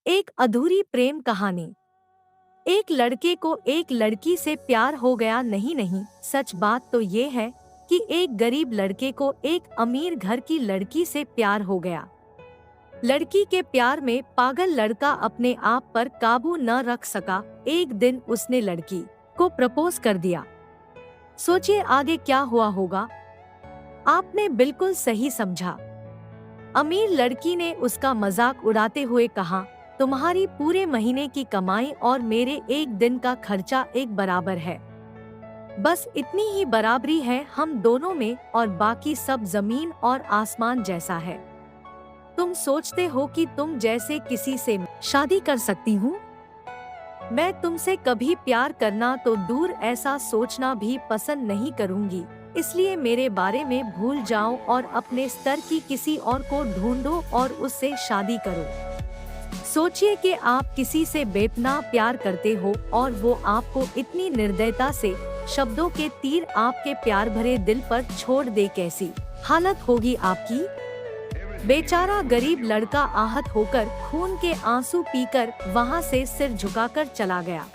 एक अधूरी प्रेम कहानी। एक लड़के को एक लड़की से प्यार हो गया। नहीं नहीं, सच बात तो ये है कि एक गरीब लड़के को एक अमीर घर की लड़की से प्यार हो गया। लड़की के प्यार में पागल लड़का अपने आप पर काबू न रख सका। एक दिन उसने लड़की को प्रपोज कर दिया। सोचिए आगे क्या हुआ होगा। आपने बिल्कुल सही समझा। अमीर लड़की ने उसका मजाक उड़ाते हुए कहा, तुम्हारी पूरे महीने की कमाई और मेरे एक दिन का खर्चा एक बराबर है। बस इतनी ही बराबरी है हम दोनों में और बाकी सब जमीन और आसमान जैसा है। तुम सोचते हो कि तुम जैसे किसी से शादी कर सकती हूँ? मैं तुमसे कभी प्यार करना तो दूर ऐसा सोचना भी पसंद नहीं करूँगी। इसलिए मेरे बारे में भूल जाओ और अपने स्तर की किसी और को ढूंढो और उससे शादी करो। सोचिए कि आप किसी से बेपनाह प्यार करते हो और वो आपको इतनी निर्दयता से शब्दों के तीर आपके प्यार भरे दिल पर छोड़ दे। कैसी हालत होगी आपकी। बेचारा गरीब लड़का आहत होकर खून के आंसू पीकर वहां से सिर झुकाकर चला गया।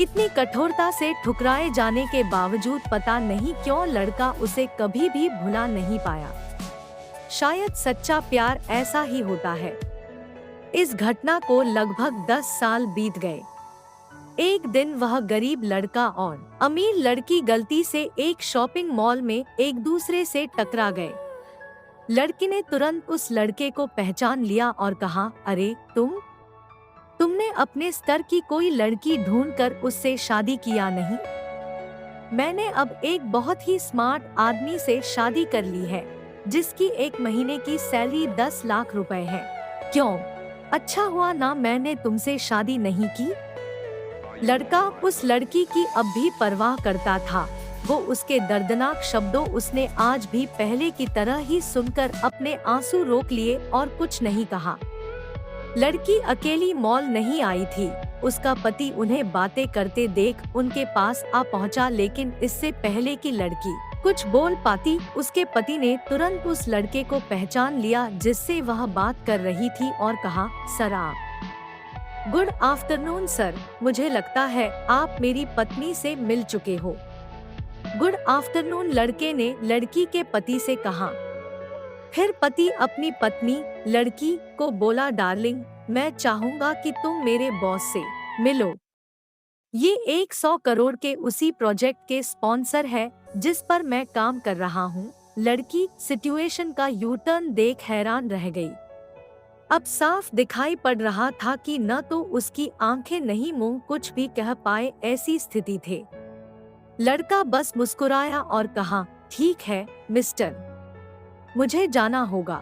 इतनी कठोरता से ठुकराए जाने के बावजूद पता नहीं क्यों लड़का उसे कभी भी भुला नहीं पाया। शायद सच्चा प्यार ऐसा ही होता है। इस घटना को लगभग 10 साल बीत गए। एक दिन वह गरीब लड़का और अमीर लड़की गलती से एक शॉपिंग मॉल में एक दूसरे से टकरा गए। लड़की ने तुरंत उस लड़के को पहचान लिया और कहा, अरे तुमने अपने स्तर की कोई लड़की ढूंढकर उससे शादी किया नहीं? मैंने अब एक बहुत ही स्मार्ट आदमी से शादी कर ली है जिसकी एक महीने की सैलरी 10 लाख रुपए है। क्यों? अच्छा हुआ ना मैंने तुमसे शादी नहीं की। लड़का उस लड़की की अब भी परवाह करता था। वो उसके दर्दनाक शब्दों उसने आज भी पहले की तरह ही सुनकर अपने आंसू रोक लिए और कुछ नहीं कहा। लड़की अकेली मॉल नहीं आई थी। उसका पति उन्हें बातें करते देख उनके पास आ पहुंचा, लेकिन इससे पहले कि लड़की कुछ बोल पाती उसके पति ने तुरंत उस लड़के को पहचान लिया जिससे वह बात कर रही थी और कहा, सर आप। गुड आफ्टरनून सर, मुझे लगता है आप मेरी पत्नी से मिल चुके हो। गुड आफ्टरनून, लड़के ने लड़की के पति से कहा। फिर पति अपनी पत्नी लड़की को बोला, डार्लिंग मैं चाहूंगा कि तुम मेरे बॉस से मिलो। ये 100 करोड़ के उसी प्रोजेक्ट के स्पॉन्सर है जिस पर मैं काम कर रहा हूँ। लड़की सिचुएशन का यू टर्न देख हैरान रह गई। अब साफ दिखाई पड़ रहा था कि न तो उसकी आंखें नहीं मुंह कुछ भी कह पाए ऐसी स्थिति थी। लड़का बस मुस्कुराया और कहा, ठीक है मिस्टर, मुझे जाना होगा।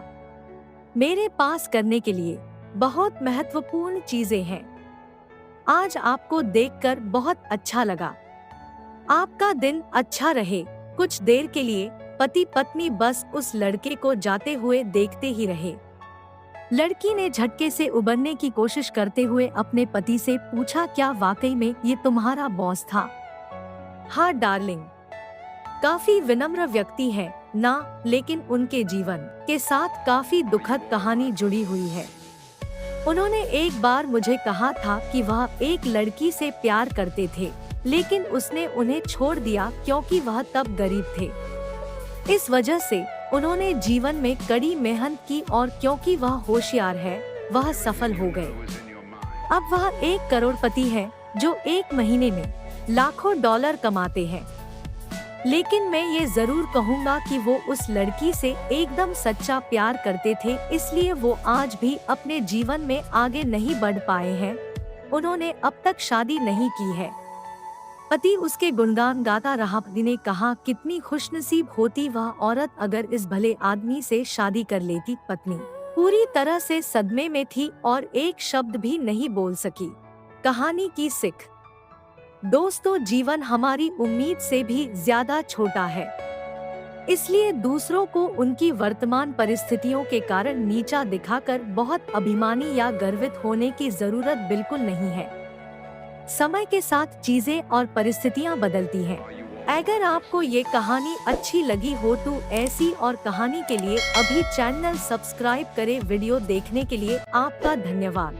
मेरे पास करने के लिए बहुत महत्वपूर्ण चीजें हैं। आज आपको देखकर बहुत अच्छा लगा। आपका दिन अच्छा रहे। कुछ देर के लिए पति पत्नी बस उस लड़के को जाते हुए देखते ही रहे। लड़की ने झटके से उबरने की कोशिश करते हुए अपने पति से पूछा, क्या वाकई में ये तुम्हारा बॉस था? हाँ डार्लिंग। काफी विनम्र व्यक्ति है ना, लेकिन उनके जीवन के साथ काफी दुखद कहानी जुड़ी हुई है। उन्होंने एक बार मुझे कहा था कि वह एक लड़की से प्यार करते थे, लेकिन उसने उन्हें छोड़ दिया क्योंकि वह तब गरीब थे। इस वजह से उन्होंने जीवन में कड़ी मेहनत की और क्योंकि वह होशियार है वह सफल हो गए। अब वह एक करोड़पति है जो एक महीने में लाखों डॉलर कमाते हैं। लेकिन मैं ये जरूर कहूँगा कि वो उस लड़की से एकदम सच्चा प्यार करते थे, इसलिए वो आज भी अपने जीवन में आगे नहीं बढ़ पाए हैं। उन्होंने अब तक शादी नहीं की है। पति उसके गुणगान गाता रहा। पति ने कहा, कितनी खुशनसीब होती वह औरत अगर इस भले आदमी से शादी कर लेती। पत्नी पूरी तरह से सदमे में थी और एक शब्द भी नहीं बोल सकी। कहानी की सीख, दोस्तों जीवन हमारी उम्मीद से भी ज्यादा छोटा है, इसलिए दूसरों को उनकी वर्तमान परिस्थितियों के कारण नीचा दिखाकर बहुत अभिमानी या गर्वित होने की जरूरत बिल्कुल नहीं है। समय के साथ चीजें और परिस्थितियां बदलती हैं। अगर आपको ये कहानी अच्छी लगी हो तो ऐसी और कहानी के लिए अभी चैनल सब्सक्राइब करें। वीडियो देखने के लिए आपका धन्यवाद।